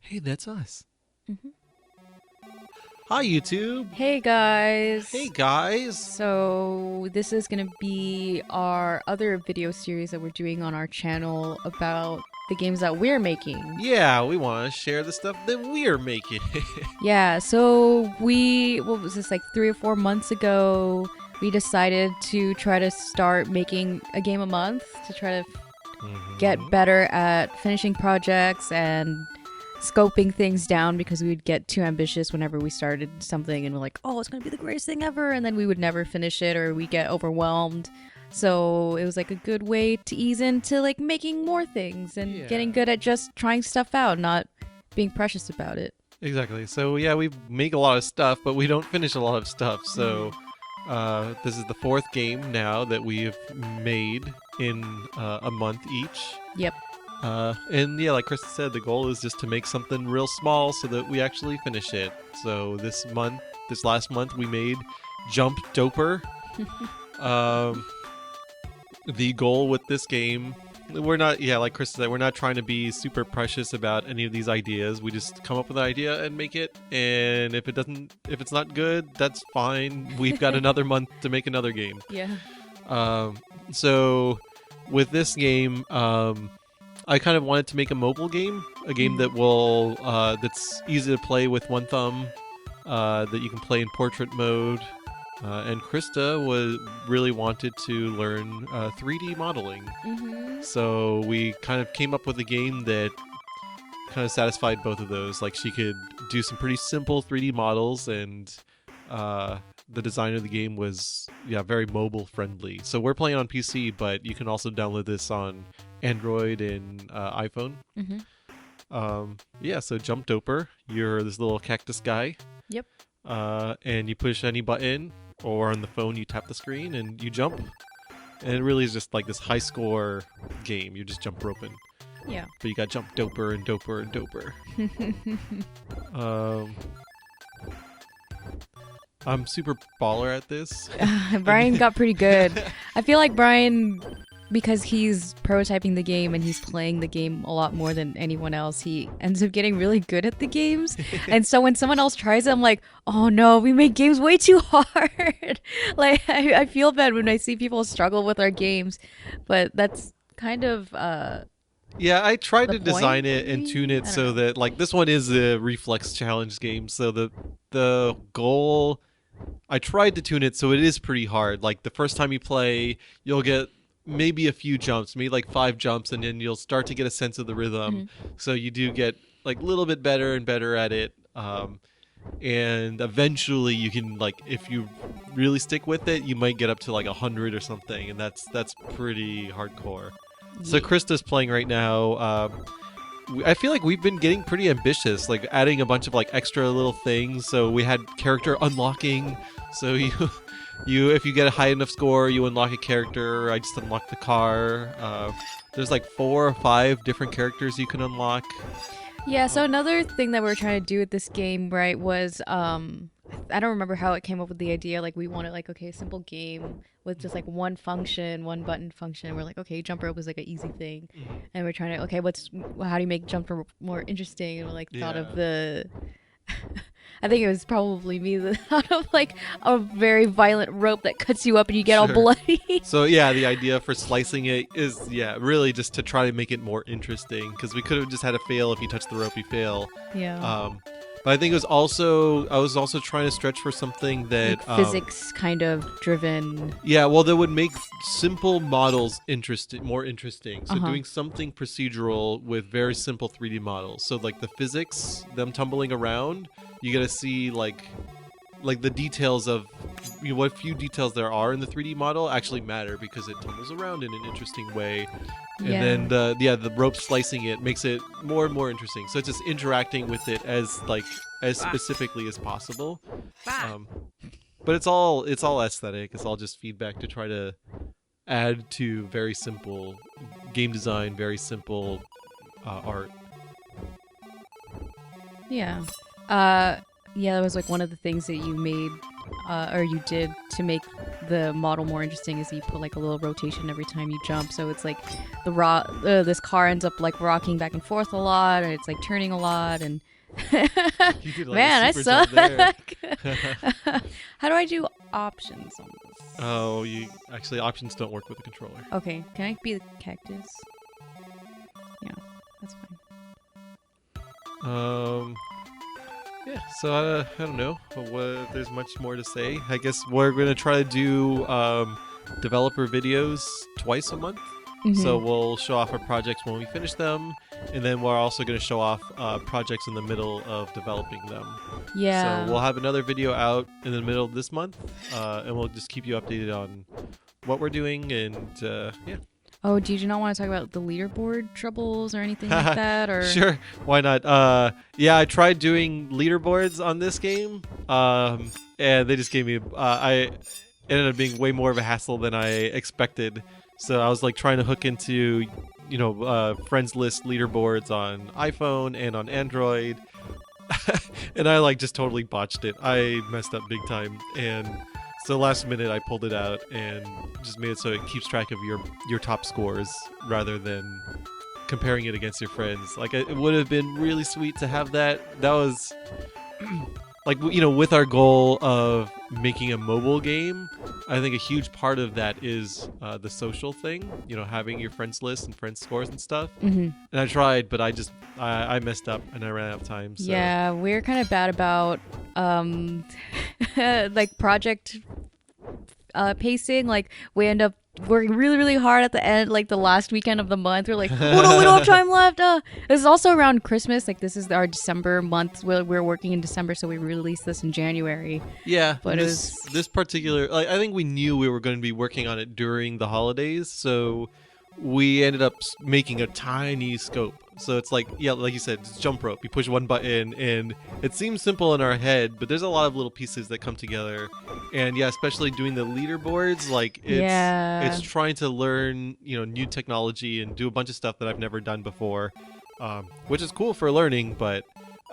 Hey, that's us. hmm Hi, YouTube. Hey guys! Hey, guys. So, this is gonna be our other video series that we're doing on our channel about the games that we're making. Yeah, we want to share the stuff that we're making. Yeah, what was this, like 3 or 4 months ago? We decided to try to start making a game a month to try to get hmm better at finishing projects and scoping things down because we would get too ambitious whenever we started something and we're like, oh, it's going to be the greatest thing ever. And then we would never finish it or we get overwhelmed. So it was like a good way to ease into like making more things and Yeah. getting good at just trying stuff out, not being precious about it. Exactly. So, yeah, we make a lot of stuff, but we don't finish a lot of stuff. So, this is the fourth game now that we've made in a month each. Yep. And yeah, like Krista said, the goal is just to make something real small so that we actually finish it. So this last month, we made Jump Doper. Um, the goal with this game, we're not, yeah, like Krista said, we're not trying to be super precious about any of these ideas. We just come up with an idea and make it. And if it's not good, that's fine. We've got another month to make another game. Yeah. So with this game, I kind of wanted to make a mobile game, a game that will that's easy to play with one thumb, that you can play in portrait mode. And Krista really wanted to learn 3D modeling, Mm-hmm. so we kind of came up with a game that kind of satisfied both of those. Like she could do some pretty simple 3D models, and the design of the game was very mobile friendly. So we're playing on PC, but you can also download this on Android and iPhone. Mm-hmm. So Jump Doper, you're this little cactus guy, Yep. and you push any button, or on the phone you tap the screen and you jump. And it really is just like this high score game. You just jump roping. Yeah. But you got Jump Doper and Doper and Doper. Um, I'm super baller at this. Brian got pretty good. I feel like Brian, because he's prototyping the game and he's playing the game a lot more than anyone else, he ends up getting really good at the games. And so when someone else tries it, I'm like, oh no, we make games way too hard. Like, I feel bad when I see people struggle with our games, but that's kind of Yeah, I tried the to design point, it and tune maybe? it I don't so know. that like this one is a reflex challenge game. So the goal, I tried to tune it so it is pretty hard. Like the first time you play, you'll get maybe a few jumps, maybe like 5 jumps, and then you'll start to get a sense of the rhythm. Mhm. So you do get like a little bit better and better at it. And eventually you can, like, if you really stick with it, you might get up to like 100 or something, and that's pretty hardcore. So Yeah. Krista's playing right now. I feel like we've been getting pretty ambitious, like adding a bunch of like extra little things. So we had character unlocking. So you if you get a high enough score, you unlock a character. I just unlocked the car. There's like 4 or 5 different characters you can unlock. Yeah, so another thing that we were trying to do with this game, right, was I don't remember how it came up with the idea. Like we wanted like, okay, a simple game with just like one function, one button function. We're like, okay, jump rope was like an easy thing. And we're trying to, okay, how do you make jump rope more interesting? And we like thought Yeah. of the I think it was probably me that thought of like a very violent rope that cuts you up and you get all Sure. bloody. So yeah, the idea for slicing it is really just to try to make it more interesting, because we could have just had a fail. If you touch the rope, you fail. Yeah. But I think I was also trying to stretch for something that Like physics kind of driven. that would make simple models more interesting. So Uh-huh. doing something procedural with very simple 3D models. So like the physics, them tumbling around, you got to see like the details of what few details there are in the 3D model actually matter, because it tumbles around in an interesting way. And Yeah. then the rope slicing it makes it more and more interesting. So it's just interacting with it as specifically as possible. Um, but it's all aesthetic. It's all just feedback to try to add to very simple game design, very simple art. Yeah. Yeah, that was like one of the things that you made or you did to make the model more interesting is you put like a little rotation every time you jump. So it's like this car ends up like rocking back and forth a lot, and it's like turning a lot. And You did, like, man, a I super jump suck. How do I do options on this? Oh, actually options don't work with the controller. Okay, can I be the cactus? Yeah, that's fine. Yeah, so I don't know what there's much more to say. I guess we're going to try to do developer videos twice a month. So we'll show off our projects when we finish them, and then we're also going to show off projects in the middle of developing them. Yeah. So we'll have another video out in the middle of this month, and we'll just keep you updated on what we're doing, and yeah. Oh, did you not want to talk about the leaderboard troubles or anything like that? Or Sure, why not? Yeah, I tried doing leaderboards on this game, and they just gave me. I ended up being way more of a hassle than I expected. So I was like trying to hook into, friends list leaderboards on iPhone and on Android, and I like just totally botched it. I messed up big time, and so last minute I pulled it out and just made it so it keeps track of your top scores rather than comparing it against your friends. Like, it would have been really sweet to have that. That was like, with our goal of making a mobile game, I think a huge part of that is the social thing, having your friends list and friends scores and stuff. And I tried, but I messed up and I ran out of time. So. Yeah, we're kind of bad about like project pacing. Like, we end up working really, really hard at the end, like the last weekend of the month. We're like, oh no, we don't have time left. This is also around Christmas. Like, this is our December month. We're working in December, so we released this in January. Yeah, but this particular, like, I think we knew we were going to be working on it during the holidays, so we ended up making a tiny scope. So it's like, yeah, like you said, it's jump rope. You push one button, and it seems simple in our head, but there's a lot of little pieces that come together. And yeah, especially doing the leaderboards, like it's trying to learn, new technology and do a bunch of stuff that I've never done before, which is cool for learning, but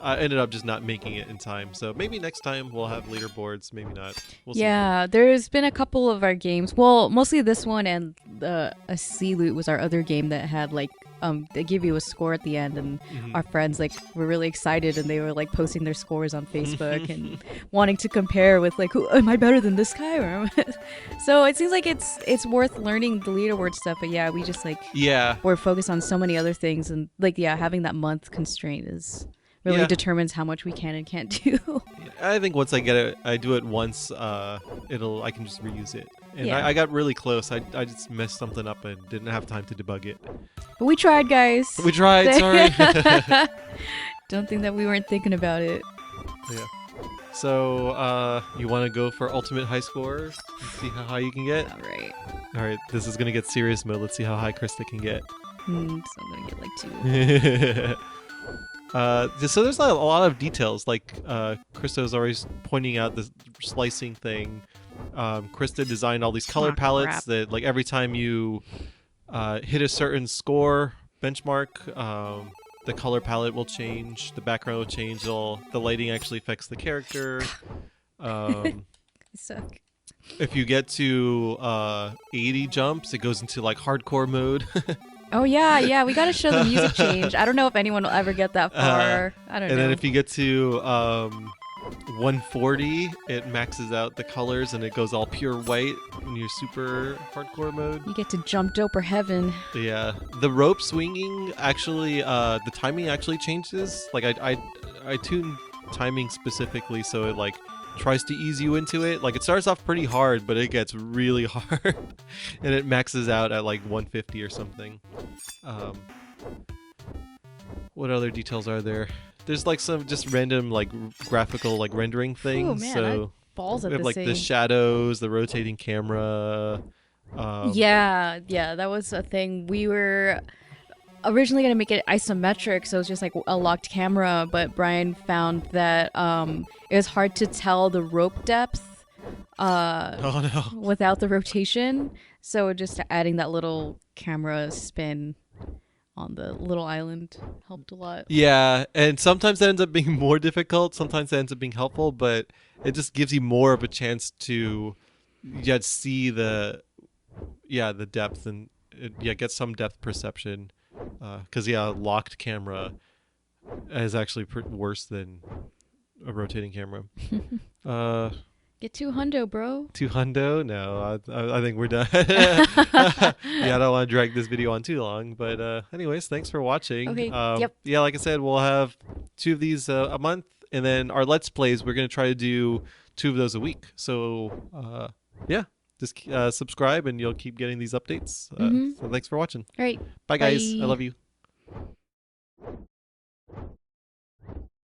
I ended up just not making it in time. So maybe next time we'll have leaderboards, maybe not. We'll see. Yeah, there's been a couple of our games. Well, mostly this one, and a Sea Loot was our other game that had like they give you a score at the end, and our friends like were really excited, and they were like posting their scores on Facebook and wanting to compare with like, who am I better than this guy? Or so it seems like it's worth learning the leaderboard stuff. But yeah, we just like we're focused on so many other things, and like having that month constraint is really determines how much we can and can't do. I think once I get it, I do it once, I can just reuse it. And I got really close. I just messed something up and didn't have time to debug it. But we tried, guys. We tried, sorry. Don't think that we weren't thinking about it. Yeah. So, you want to go for ultimate high score and see how high you can get? All right, this is going to get serious mode. Let's see how high Krista can get. So I'm going to get like 2. So there's a lot of details, like Krista was always pointing out the slicing thing. Krista designed all these color palettes that, like, every time you hit a certain score benchmark, the color palette will change, the background will change, the lighting actually affects the character. I suck. If you get to 80 jumps, it goes into like hardcore mode. Oh yeah, we gotta show the music change. I don't know if anyone will ever get that far. I don't know. And then if you get to 140, it maxes out the colors and it goes all pure white in your super hardcore mode. You get to jump dope or heaven. Yeah, the rope swinging actually, the timing actually changes. Like I tune timing specifically so it like tries to ease you into it. Like, it starts off pretty hard, but it gets really hard and it maxes out at like 150 or something. What other details are there? There's like some just random like graphical like rendering things. Oh man, so balls at we have this like the shadows, the rotating camera. Yeah, that was a thing. We were originally going to make it isometric, so it was just like a locked camera, but Bryan found that it was hard to tell the rope depth without the rotation, so just adding that little camera spin on the little island helped a lot. Yeah, and sometimes that ends up being more difficult. Sometimes that ends up being helpful, but it just gives you more of a chance to see the depth and get some depth perception. Because locked camera is actually worse than a rotating camera. Get 200, bro. 200? No, I think we're done. I don't want to drag this video on too long. But anyways, thanks for watching. Okay, yep. Yeah, like I said, we'll have 2 of these a month. And then our Let's Plays, we're going to try to do 2 of those a week. So, just subscribe and you'll keep getting these updates. So thanks for watching. All right. Bye, guys. Bye. I love you.